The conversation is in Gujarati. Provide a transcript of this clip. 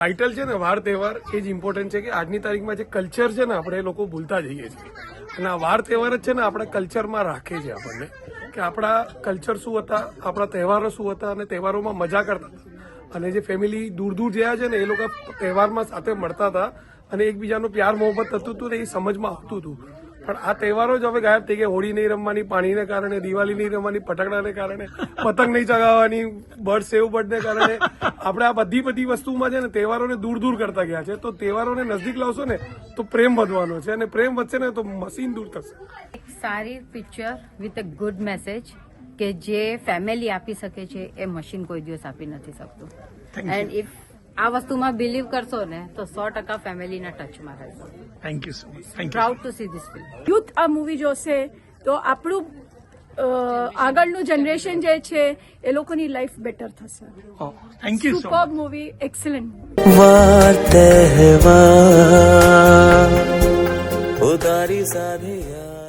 ટાઇટલ છે ને વાર તહેવાર એ જ ઇમ્પોર્ટન્ટ છે કે આજની તારીખમાં જે કલ્ચર છે ને આપણે એ લોકો ભૂલતા જઈએ છીએ અને આ વાર તહેવાર જ છે ને આપણા કલ્ચરમાં રાખે છે આપણને કે આપણા કલ્ચર શું હતા, આપણા તહેવારો શું હતા અને તહેવારોમાં મજા કરતા હતા અને જે ફેમિલી દૂર દૂર ગયા છે ને એ લોકો તહેવારમાં સાથે મળતા હતા અને એકબીજાનું પ્યાર મોહબ્બત થતું હતું ને એ સમજમાં આવતું હતું. પણ આ તહેવારો જ હવે ગાયબ થઈ ગયા. હોળી નહીં રમવાની પાણીને કારણે, દિવાળી નહીં રમવાની ફટાકડાને કારણે, પતંગ નહીં ચગાવવાની બર્ડ સેવ બર્ડને કારણે આપણે આ બધી વસ્તુમાં છે ને તહેવારોને દૂર દૂર કરતા ગયા છે. તો તહેવારોને નજદીક લાવશો ને તો પ્રેમ વધવાનો છે અને પ્રેમ વધશે ને તો મશીન દૂર થશે. એક સારી picture with a good message કે જે ફેમિલી આપી શકે છે એ મશીન કોઈ દિવસ આપી નથી શકતું. એન્ડ ઇફ આ વસ્તુમાં બિલીવ કરશો ને તો 100% ફેમિલીના ટચમાં રહેશો. Thank you so much. Proud to see this film. Youth આ મૂવી જોશે તો આપણું આગળનું જનરેશન જે છે એ લોકોની લાઈફ બેટર થશે. Thank you so super movie, excellent. વાર તહેવાર ઉતારી સાધિયા